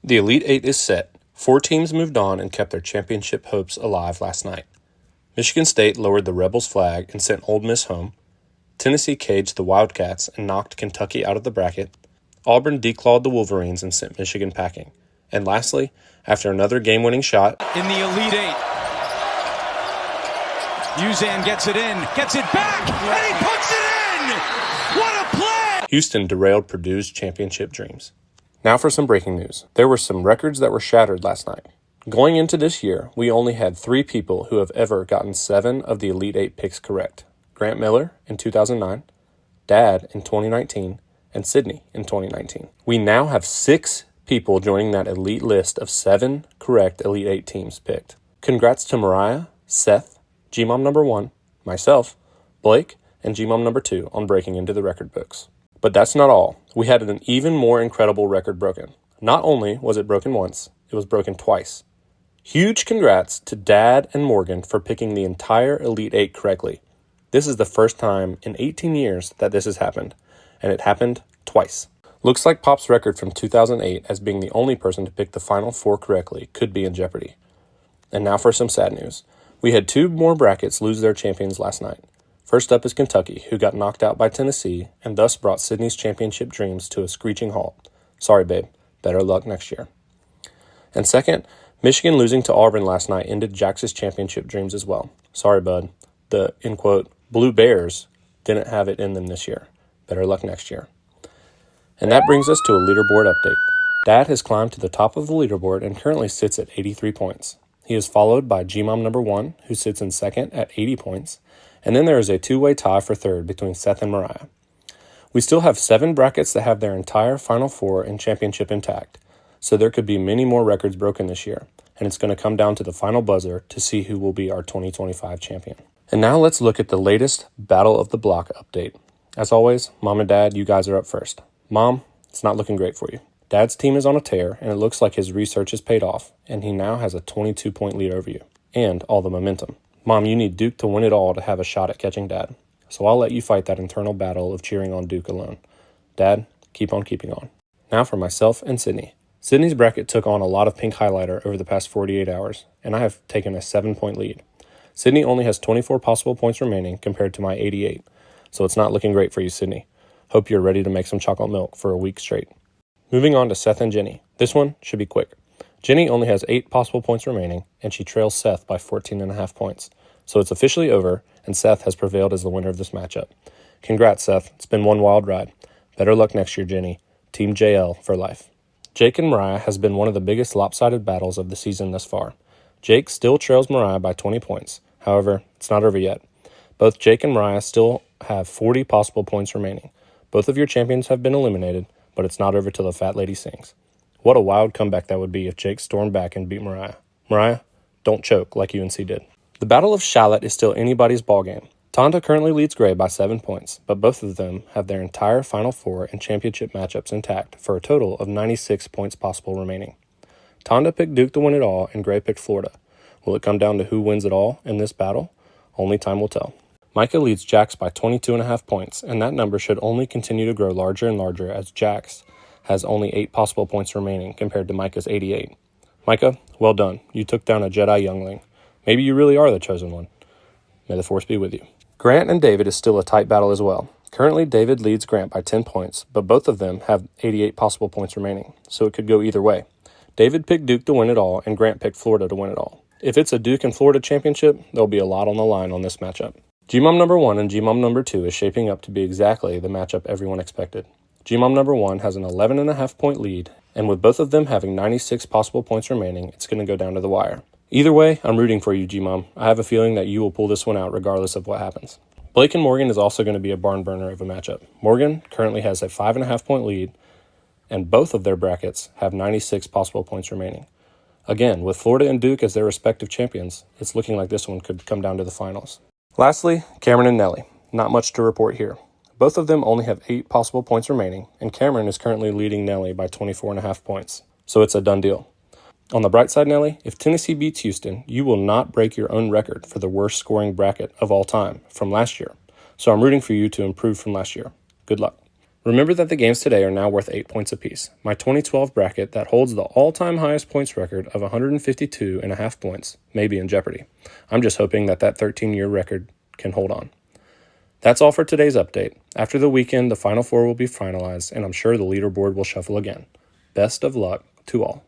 The Elite Eight is set. 4 teams moved on and kept their championship hopes alive last night. Michigan State lowered the Rebels flag and sent Ole Miss home. Tennessee caged the Wildcats and knocked Kentucky out of the bracket. Auburn declawed the Wolverines and sent Michigan packing. And lastly, after another game-winning shot in the Elite Eight, Uzan gets it in, gets it back, and he puts it in! What a play! Houston derailed Purdue's championship dreams. Now for some breaking news. There were some records that were shattered last night. Going into this year, we only had 3 people who have ever gotten 7 of the Elite Eight picks correct. Grant Miller in 2009, Dad in 2019, and Sydney in 2019. We now have 6 people joining that elite list of 7 correct Elite Eight teams picked. Congrats to Mariah, Seth, GMOM number 1, myself, Blake, and GMOM number 2 on breaking into the record books. But that's not all. We had an even more incredible record broken. Not only was it broken once, it was broken twice. Huge congrats to Dad and Morgan for picking the entire Elite Eight correctly. This is the first time in 18 years that this has happened, and it happened twice. Looks like Pop's record from 2008 as being the only person to pick the final 4 correctly could be in jeopardy. And now for some sad news. We had 2 more brackets lose their champions last night. First up is Kentucky, who got knocked out by Tennessee and thus brought Sydney's championship dreams to a screeching halt. Sorry, babe. Better luck next year. And second, Michigan losing to Auburn last night ended Jax's championship dreams as well. Sorry, bud. The, in quote, Blue Bears didn't have it in them this year. Better luck next year. And that brings us to a leaderboard update. Dad has climbed to the top of the leaderboard and currently sits at 83 points. He is followed by GMOM number 1, who sits in second at 80 points. And then there is a 2-way tie for third between Seth and Mariah. We still have 7 brackets that have their entire Final Four and championship intact, so there could be many more records broken this year, and it's going to come down to the final buzzer to see who will be our 2025 champion. And now let's look at the latest Battle of the Block update. As always, Mom and Dad, you guys are up first. Mom, it's not looking great for you. Dad's team is on a tear, and it looks like his research has paid off, and he now has a 22-point lead over you, and all the momentum. Mom, you need Duke to win it all to have a shot at catching Dad. So I'll let you fight that internal battle of cheering on Duke alone. Dad, keep on keeping on. Now for myself and Sydney. Sydney's bracket took on a lot of pink highlighter over the past 48 hours, and I have taken a 7-point lead. Sydney only has 24 possible points remaining compared to my 88, so it's not looking great for you, Sydney. Hope you're ready to make some chocolate milk for a week straight. Moving on to Seth and Jenny. This one should be quick. Jenny only has 8 possible points remaining, and she trails Seth by 14.5 points. So it's officially over, and Seth has prevailed as the winner of this matchup. Congrats, Seth. It's been one wild ride. Better luck next year, Jenny. Team JL for life. Jake and Mariah has been one of the biggest lopsided battles of the season thus far. Jake still trails Mariah by 20 points. However, it's not over yet. Both Jake and Mariah still have 40 possible points remaining. Both of your champions have been eliminated, but it's not over till the fat lady sings. What a wild comeback that would be if Jake stormed back and beat Mariah. Mariah, don't choke like UNC did. The Battle of Charlotte is still anybody's ballgame. Tonda currently leads Gray by 7 points, but both of them have their entire Final Four and championship matchups intact for a total of 96 points possible remaining. Tonda picked Duke to win it all, and Gray picked Florida. Will it come down to who wins it all in this battle? Only time will tell. Micah leads Jax by 22.5 points, and that number should only continue to grow larger and larger as Jax has only 8 possible points remaining compared to Micah's 88. Micah, well done. You took down a Jedi youngling. Maybe you really are the chosen one. May the Force be with you. Grant and David is still a tight battle as well. Currently, David leads Grant by 10 points, but both of them have 88 possible points remaining, so it could go either way. David picked Duke to win it all, and Grant picked Florida to win it all. If it's a Duke and Florida championship, there'll be a lot on the line on this matchup. GMOM number 1 and GMOM number 2 is shaping up to be exactly the matchup everyone expected. GMOM number 1 has an 11.5 point lead, and with both of them having 96 possible points remaining, it's going to go down to the wire. Either way, I'm rooting for you, GMOM. I have a feeling that you will pull this one out regardless of what happens. Blake and Morgan is also going to be a barn burner of a matchup. Morgan currently has a 5.5 point lead, and both of their brackets have 96 possible points remaining. Again, with Florida and Duke as their respective champions, it's looking like this one could come down to the finals. Lastly, Cameron and Nelly. Not much to report here. Both of them only have 8 possible points remaining, and Cameron is currently leading Nelly by 24.5 points. So it's a done deal. On the bright side, Nelly, if Tennessee beats Houston, you will not break your own record for the worst scoring bracket of all time from last year. So I'm rooting for you to improve from last year. Good luck. Remember that the games today are now worth 8 points apiece. My 2012 bracket that holds the all-time highest points record of 152.5 points may be in jeopardy. I'm just hoping that 13-year record can hold on. That's all for today's update. After the weekend, the Final Four will be finalized, and I'm sure the leaderboard will shuffle again. Best of luck to all.